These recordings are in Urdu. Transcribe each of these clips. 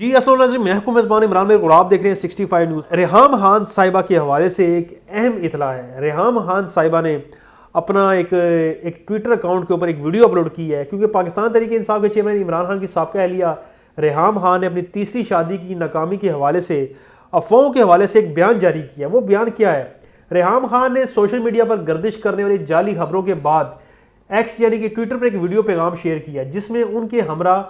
جی السلام علیکم، میں حکومت میزبان عمران ملک اور آپ دیکھ رہے ہیں 65 نیوز۔ ریحام خان صاحبہ کے حوالے سے ایک اہم اطلاع ہے۔ ریحام خان صاحبہ نے اپنا ایک ٹویٹر اکاؤنٹ کے اوپر ایک ویڈیو اپلوڈ کی ہے، کیونکہ پاکستان تحریک انصاف کے چیئرمین عمران خان کی سابقہ اہلیہ ریحام خان نے اپنی تیسری شادی کی ناکامی کے حوالے سے افواہوں کے حوالے سے ایک بیان جاری کیا۔ وہ بیان کیا ہے؟ ریحام خان نے سوشل میڈیا پر گردش کرنے والی جعلی خبروں کے بعد ایکس یعنی کہ ٹویٹر پر ایک ویڈیو پیغام شیئر کیا، جس میں ان کے ہمراہ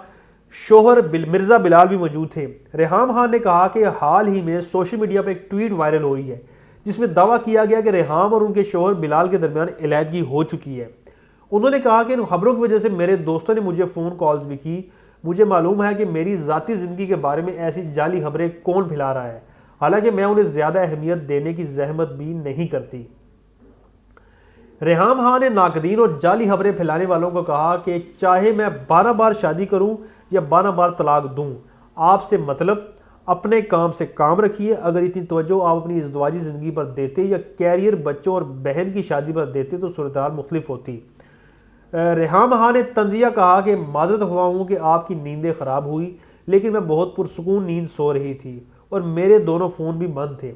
شوہر مرزا بلال بھی موجود تھے۔ ریحام خان نے کہا کہ حال ہی میں سوشل میڈیا پر ایک ٹویٹ وائرل ہوئی ہے، جس میں دعویٰ کیا گیا کہ ریحام اور ان کے شوہر بلال کے درمیان علیحدگی ہو چکی ہے۔ انہوں نے کہا کہ ان خبروں کی وجہ سے میرے دوستوں نے مجھے فون کالز بھی کی۔ مجھے معلوم ہے کہ میری ذاتی زندگی کے بارے میں ایسی جعلی خبریں کون پھیلا رہا ہے، حالانکہ میں انہیں زیادہ اہمیت دینے کی زحمت بھی نہیں کرتی۔ ریحام خان نے ناقدین اور جعلی خبریں پھیلانے والوں کو کہا کہ چاہے میں 12 بار شادی کروں یا 12 بار طلاق دوں، آپ سے مطلب اپنے کام سے کام رکھیے۔ اگر اتنی توجہ آپ اپنی ازدواجی زندگی پر دیتے یا کیریئر، بچوں اور بہن کی شادی پر دیتے تو صورتحال مختلف ہوتی۔ ریحام خان نے طنزیہ کہا کہ معذرت خواہ ہوں کہ آپ کی نیندیں خراب ہوئی، لیکن میں بہت پرسکون نیند سو رہی تھی اور میرے دونوں فون بھی بند تھے۔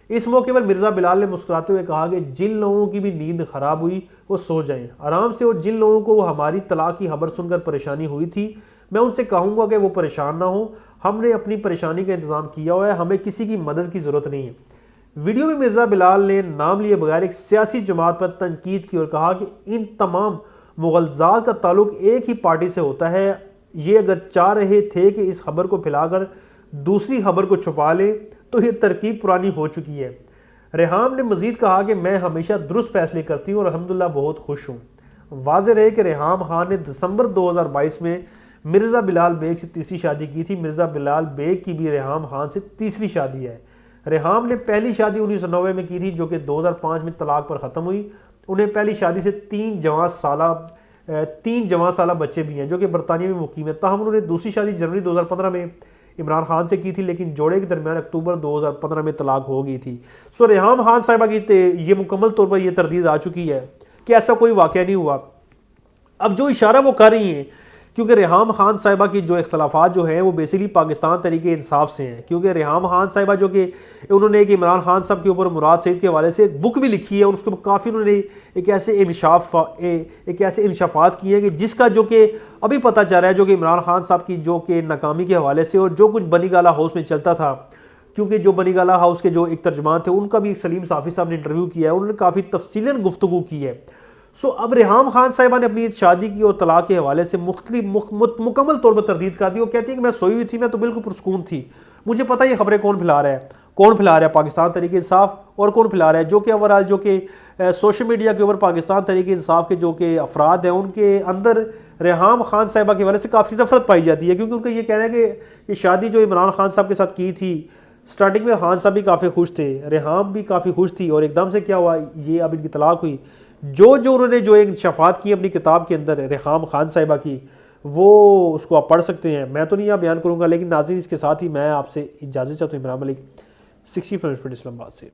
اس موقع پر مرزا بلال نے مسکراتے ہوئے کہا کہ جن لوگوں کی بھی نیند خراب ہوئی وہ سو جائیں آرام سے، اور جن لوگوں کو ہماری طلاق کی خبر سن کر پریشانی ہوئی تھی میں ان سے کہوں گا کہ وہ پریشان نہ ہوں، ہم نے اپنی پریشانی کا انتظام کیا ہوا ہے، ہمیں کسی کی مدد کی ضرورت نہیں ہے۔ ویڈیو میں مرزا بلال نے نام لیے بغیر ایک سیاسی جماعت پر تنقید کی اور کہا کہ ان تمام مغالطات کا تعلق ایک ہی پارٹی سے ہوتا ہے۔ یہ اگر چاہ رہے تھے کہ اس خبر کو پھیلا کر دوسری خبر کو چھپا لیں تو یہ ترکیب پرانی ہو چکی ہے۔ ریحام نے مزید کہا کہ میں ہمیشہ درست فیصلے کرتی ہوں اور الحمدللہ بہت خوش ہوں۔ واضح رہے کہ ریحام خان نے دسمبر 2022 میں مرزا بلال بیگ سے تیسری شادی کی تھی۔ مرزا بلال بیگ کی بھی ریحام خان سے تیسری شادی ہے۔ ریحام نے پہلی شادی 1990 میں کی تھی، جو کہ 2005 میں طلاق پر ختم ہوئی۔ انہیں پہلی شادی سے تین جوان سالہ بچے بھی ہیں جو کہ برطانیہ میں مقیم ہیں۔ تاہم انہوں نے دوسری شادی جنوری 2015 میں عمران خان سے کی تھی، لیکن جوڑے کے درمیان اکتوبر 2015 میں طلاق ہو گئی تھی۔ ریحام خان صاحبہ کی یہ مکمل طور پر یہ تردید آ چکی ہے کہ ایسا کوئی واقعہ نہیں ہوا۔ اب جو اشارہ وہ کر رہی ہیں، کیونکہ ریحام خان صاحبہ کی جو اختلافات جو ہیں وہ بیسیکلی پاکستان تحریک انصاف سے ہیں، کیونکہ ریحام خان صاحبہ جو کہ انہوں نے ایک عمران خان صاحب کے اوپر مراد سعید کے حوالے سے ایک بک بھی لکھی ہے، اور اس کے کافی انہوں نے ایک ایسے انکشافات کیے ہیں کہ جس کا جو کہ ابھی پتہ چل رہا ہے، جو کہ عمران خان صاحب کی جو کہ ناکامی کے حوالے سے اور جو کچھ بنی گالہ ہاؤس میں چلتا تھا، کیونکہ جو بنی گالہ ہاؤس کے جو ایک ترجمان تھے ان کا بھی سلیم صافی صاحب نے انٹرویو کیا ہے، انہوں نے کافی تفصیلاً گفتگو کی ہے۔ اب ریحام خان صاحبہ نے اپنی شادی کی اور طلاق کے حوالے سے مکمل طور پر تردید کر دی۔ وہ کہتی ہے کہ میں سوئی ہوئی تھی، میں تو بالکل پرسکون تھی، مجھے پتہ یہ خبریں کون پھیلا رہا ہے پاکستان تحریک انصاف، اور کون پھیلا رہا ہے جو کہ اوورال جو کہ سوشل میڈیا کے اوپر پاکستان تحریک انصاف کے جو کہ افراد ہیں ان کے اندر ریحام خان صاحبہ کے حوالے سے کافی نفرت پائی جاتی ہے، کیونکہ ان کا یہ کہنا ہے کہ یہ شادی جو عمران خان صاحب کے ساتھ کی تھی، سٹارٹنگ میں خان صاحب بھی کافی خوش تھے، ریحام بھی کافی خوش تھی، اور ایک دم سے کیا ہوا، یہ اب ان کی طلاق ہوئی۔ جو انہوں نے جو ایک انکشافات کی اپنی کتاب کے اندر ریحام خان صاحبہ کی، وہ اس کو آپ پڑھ سکتے ہیں، میں تو نہیں یہاں بیان کروں گا، لیکن ناظرین اس کے ساتھ ہی میں آپ سے اجازت چاہتا ہوں۔ عمران ملک 65 اسلام آباد سے۔